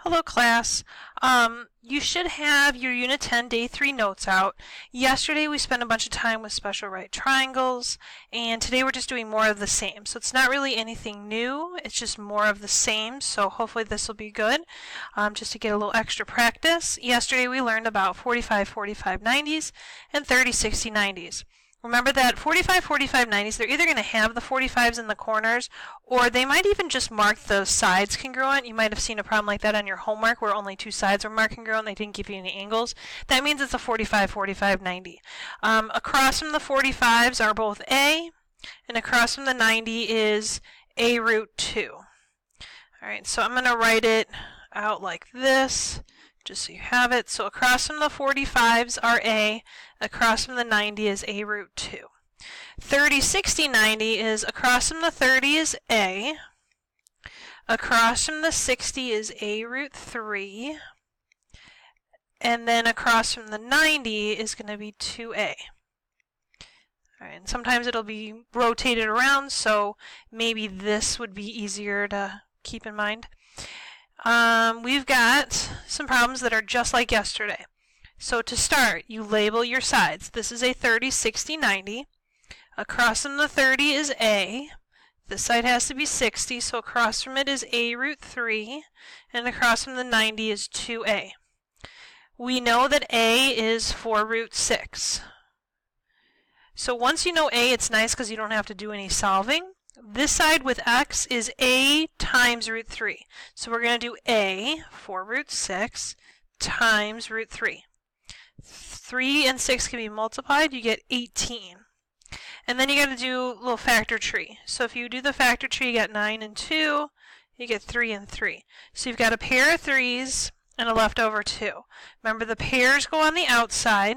Hello class. You should have your Unit 10 Day 3 notes out. Yesterday we spent a bunch of time with special right triangles, and today we're just doing more of the same. So it's not really anything new, it's just more of the same, so hopefully this will be good, just to get a little extra practice. Yesterday we learned about 45-45 90s and 30-60 90s. Remember that 45-45 90s, they're either going to have the 45s in the corners, or they might even just mark the sides congruent. You might have seen a problem like that on your homework where only two sides were marked congruent. They didn't give you any angles. That means it's a 45-45 90. Across from the 45s are both A, and across from the 90 is A root 2. Alright, so I'm going to write it out like this, just so you have it. So across from the 45s are A, across from the 90 is A root 2. 30-60 90 is across from the 30 is A, across from the 60 is A root 3, and then across from the 90 is going to be 2A. Alright, and sometimes it'll be rotated around, so maybe this would be easier to keep in mind. We've got some problems that are just like yesterday. So to start, you label your sides. This is a 30-60 90. Across from the 30 is A. This side has to be 60, so across from it is A root 3, and across from the 90 is 2A. We know that A is 4 root 6. So once you know A, it's nice because you don't have to do any solving. This side with x is A times root 3. So we're going to do A, 4 root 6, times root 3. 3 and 6 can be multiplied, you get 18. And then you got to do a little factor tree. So if you do the factor tree, you get 9 and 2, you get 3 and 3. So you've got a pair of 3's and a leftover 2. Remember, the pairs go on the outside.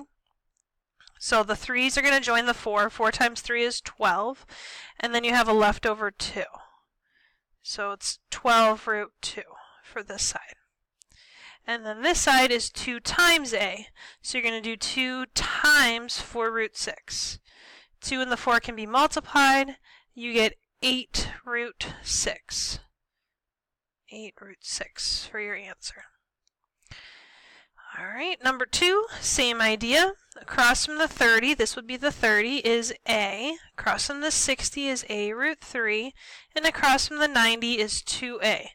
So the 3's are going to join the 4. 4 times 3 is 12. And then you have a leftover 2. So it's 12 root 2 for this side. And then this side is 2 times A. So you're going to do 2 times 4 root 6. 2 and the 4 can be multiplied. You get 8 root 6. 8 root 6 for your answer. Alright, number 2, same idea. Across from the 30, this would be the 30, is A. Across from the 60 is A root 3. And across from the 90 is 2A.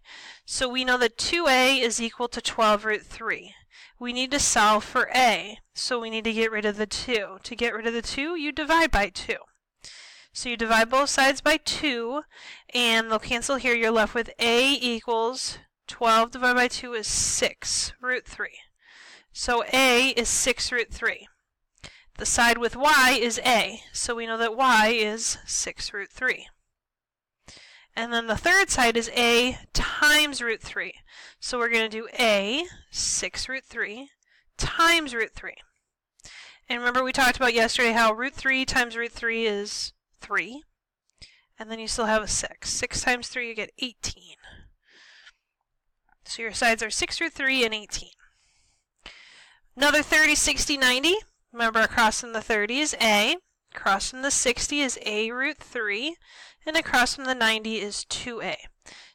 So we know that 2A is equal to 12 root 3. We need to solve for A, so we need to get rid of the 2. To get rid of the 2, you divide by 2. So you divide both sides by 2, and they'll cancel here. You're left with A equals 12 divided by 2 is 6 root 3. So A is 6 root 3. The side with y is A, so we know that y is 6 root 3. And then the third side is A times root 3. So we're going to do A, 6 root 3, times root 3. And remember we talked about yesterday how root 3 times root 3 is 3. And then you still have a 6. 6 times 3 you get 18. So your sides are 6 root 3 and 18. Another 30-60 90. Remember, across from the 30 is A, across from the 60 is A root 3, and across from the 90 is 2A.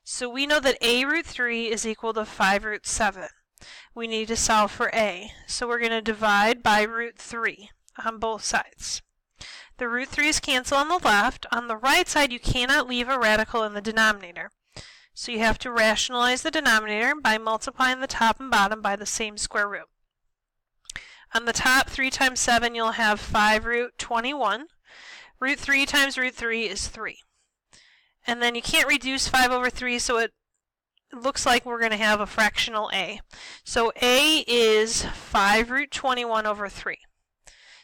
So we know that A root 3 is equal to 5 root 7. We need to solve for A, so we're going to divide by root 3 on both sides. The root 3's cancel on the left. On the right side, you cannot leave a radical in the denominator. So you have to rationalize the denominator by multiplying the top and bottom by the same square root. On the top, 3 times 7, you'll have 5 root 21. Root 3 times root 3 is 3. And then you can't reduce 5 over 3, so it looks like we're going to have a fractional A. So A is 5 root 21 over 3.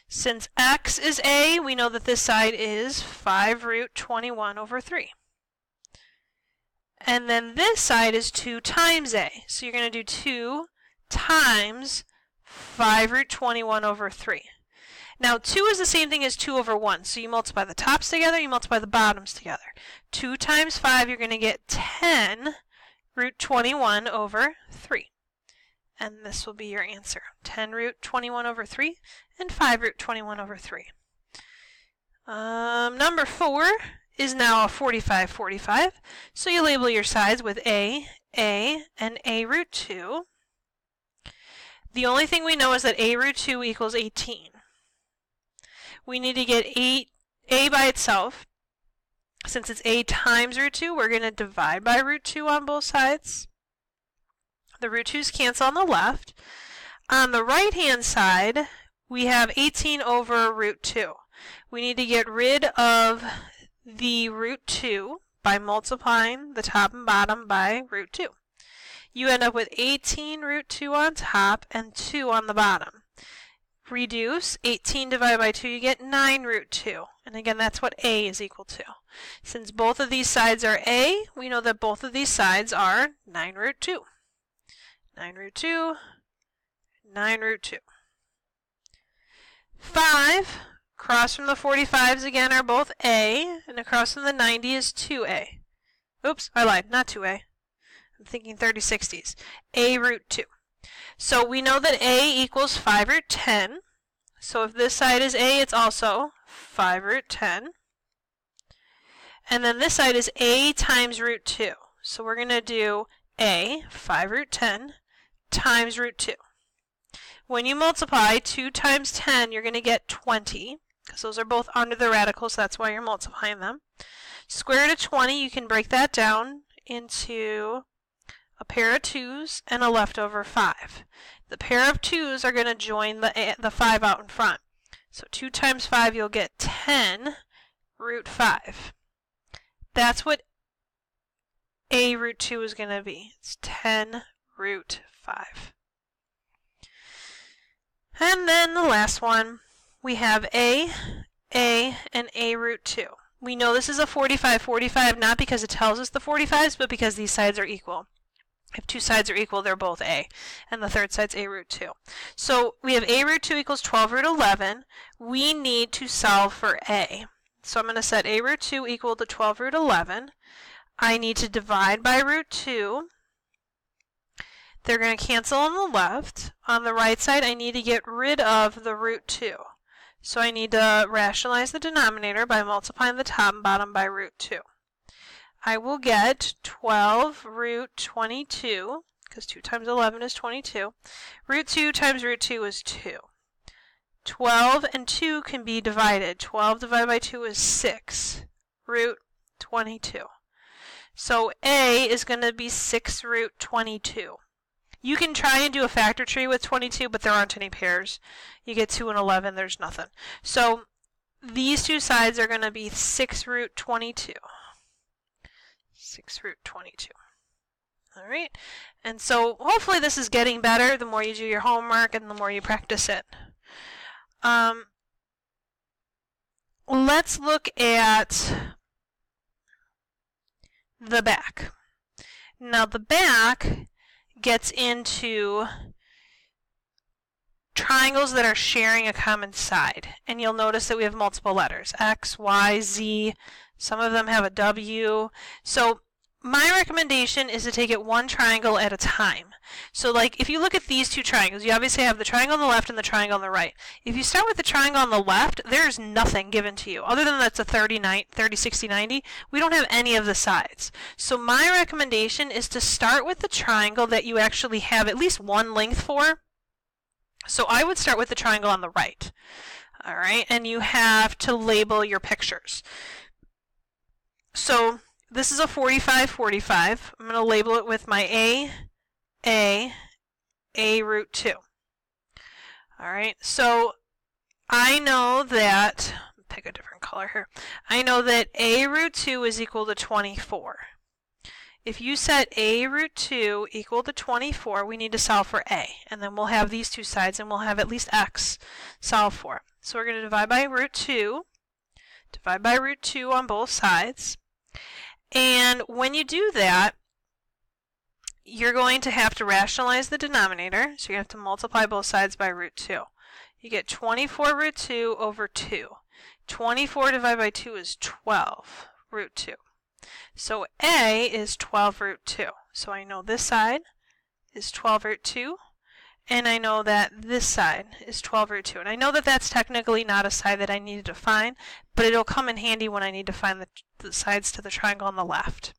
Since x is A, we know that this side is 5 root 21 over 3. And then this side is 2 times A. So you're going to do 2 times 5 root 21 over 3. Now 2 is the same thing as 2 over 1, so you multiply the tops together, you multiply the bottoms together. 2 times 5, you're going to get 10 root 21 over 3. And this will be your answer. 10 root 21 over 3 and 5 root 21 over 3. Number 4 is now a 45-45, so you label your sides with A, a and a root 2. The only thing we know is that a root 2 equals 18. We need to get a by itself. Since it's a times root 2, we're going to divide by root 2 on both sides. The root 2's cancel on the left. On the right-hand side, we have 18 over root 2. We need to get rid of the root 2 by multiplying the top and bottom by root 2. You end up with 18 root 2 on top and 2 on the bottom. Reduce 18 divided by 2, you get 9 root 2. And again, that's what a is equal to. Since both of these sides are a, we know that both of these sides are 9 root 2. 9 root 2, 9 root 2. 5, across from the 45s again are both a, and across from the 90 is 2a. Oops, I lied, not 2a. I'm thinking 30/60s. A root 2. So we know that a equals 5 root 10. So if this side is a, it's also 5 root 10. And then this side is a times root 2. So we're going to do a, 5 root 10, times root 2. When you multiply 2 times 10, you're going to get 20, because those are both under the radical, so that's why you're multiplying them. Square root of 20, you can break that down into a pair of 2's and a leftover 5. The pair of 2's are going to join the 5 out in front. So 2 times 5, you'll get 10 root 5. That's what a root 2 is going to be. It's 10 root 5. And then the last one, we have a, and a root 2. We know this is a 45/45 not because it tells us the 45s, but because these sides are equal. If two sides are equal, they're both a, and the third side's a root 2. So we have a root 2 equals 12 root 11. We need to solve for a. So I'm going to set a root 2 equal to 12 root 11. I need to divide by root 2. They're going to cancel on the left. On the right side, I need to get rid of the root 2. So I need to rationalize the denominator by multiplying the top and bottom by root 2. I will get 12 root 22, because 2 times 11 is 22. Root 2 times root 2 is 2. 12 and 2 can be divided. 12 divided by 2 is 6 root 22. So a is going to be 6 root 22. You can try and do a factor tree with 22, but there aren't any pairs. You get 2 and 11, there's nothing. So these two sides are going to be 6 root 22. 6 root 22. All right, and so hopefully this is getting better the more you do your homework and the more you practice it. Let's look at the back. Now the back gets into triangles that are sharing a common side, and you'll notice that we have multiple letters, X, Y, Z. Some of them have a W. So my recommendation is to take it one triangle at a time. So like if you look at these two triangles, you obviously have the triangle on the left and the triangle on the right. If you start with the triangle on the left, there's nothing given to you. Other than that's a 30, 60, 90, we don't have any of the sides. So my recommendation is to start with the triangle that you actually have at least one length for. So I would start with the triangle on the right. All right, and you have to label your pictures. So this is a 45/45. I'm going to label it with my A root 2. All right, so I know that, pick a different color here. I know that A root 2 is equal to 24. If you set A root 2 equal to 24, we need to solve for A. And then we'll have these two sides, and we'll have at least X solved for. So we're going to divide by root 2. Divide by root 2 on both sides. And when you do that, you're going to have to rationalize the denominator. So you have to multiply both sides by root 2. You get 24 root 2 over 2. 24 divided by 2 is 12 root 2. So A is 12 root 2. So I know this side is 12 root 2. And I know that this side is 12 root 2. And I know that that's technically not a side that I needed to find, but it'll come in handy when I need to find the sides to the triangle on the left.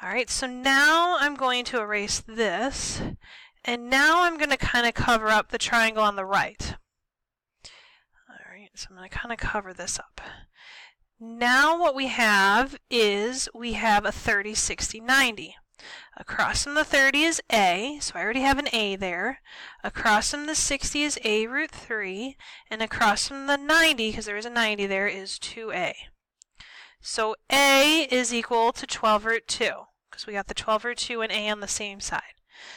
All right, so now I'm going to erase this, and now I'm going to kind of cover up the triangle on the right. All right, so I'm going to kind of cover this up. Now what we have is we have a 30, 60, 90. Across from the 30 is a, so I already have an a there. Across from the 60 is a root 3, and across from the 90, because there is a 90 there, is 2a. So a is equal to 12 root 2, because we got the 12 root 2 and a on the same side.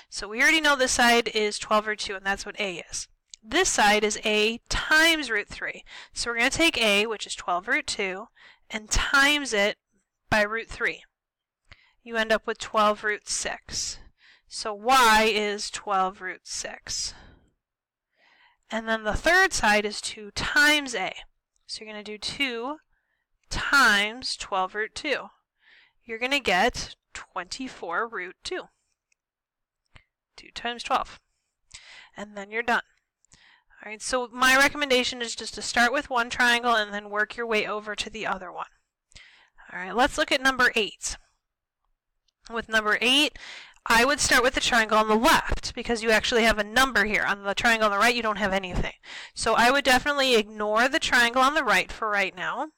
So we already know this side is 12 root 2, and that's what a is. This side is a times root 3. So we're going to take a, which is 12 root 2, and times it by root 3. You end up with 12 root 6. So y is 12 root 6. And then the third side is 2 times a. So you're going to do 2 times 12 root 2. You're going to get 24 root 2. 2 times 12. And then you're done. All right, so my recommendation is just to start with one triangle and then work your way over to the other one. All right, let's look at number 8. With number 8, I would start with the triangle on the left because you actually have a number here. On the triangle on the right, you don't have anything. So I would definitely ignore the triangle on the right for right now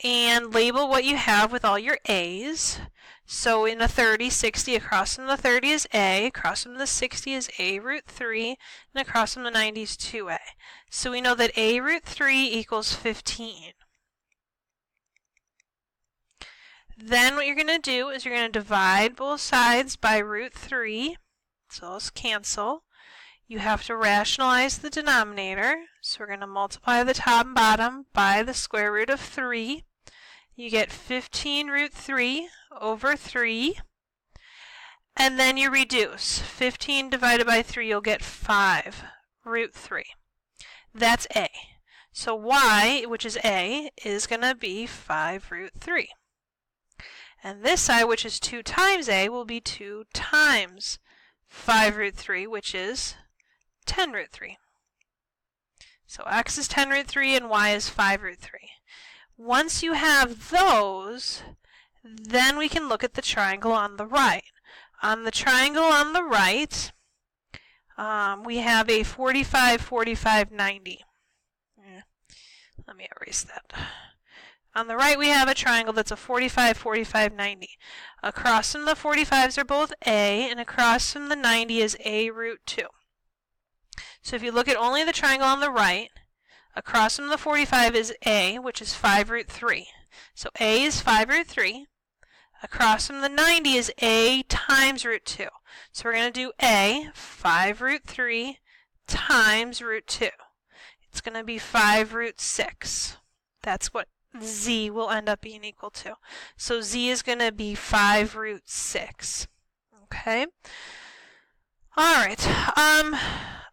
and label what you have with all your A's. So in a 30, 60, across from the 30 is a, across from the 60 is a root 3, and across from the 90 is 2a. So we know that a root 3 equals 15. Then what you're going to do is you're going to divide both sides by root 3. So those cancel. You have to rationalize the denominator. So we're going to multiply the top and bottom by the square root of 3. You get 15 root 3 over 3. And then you reduce. 15 divided by 3, you'll get 5 root 3. That's a. So y, which is a, is going to be 5 root 3. And this side, which is 2 times a, will be 2 times 5 root 3, which is 10 root 3. So x is 10 root 3 and y is 5 root 3. Once you have those, then we can look at the triangle on the right. On the triangle on the right, we have a 45, 45, 90. Let me erase that. On the right, we have a triangle that's a 45, 45, 90. Across from the 45s are both a, and across from the 90 is a root 2. So if you look at only the triangle on the right, across from the 45 is a, which is 5 root 3. So a is 5 root 3. Across from the 90 is a times root 2. So we're going to do a, 5 root 3, times root 2. It's going to be 5 root 6. That's what z will end up being equal to. So z is going to be 5 root 6. Okay? All right.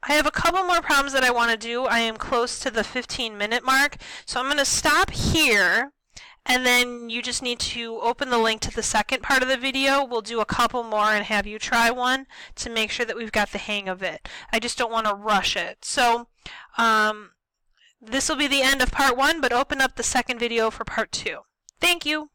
I have a couple more problems that I want to do. I am close to the 15-minute mark. So I'm going to stop here, and then you just need to open the link to the second part of the video. We'll do a couple more and have you try one to make sure that we've got the hang of it. I just don't want to rush it. So this will be the end of part 1, but open up the second video for part 2. Thank you.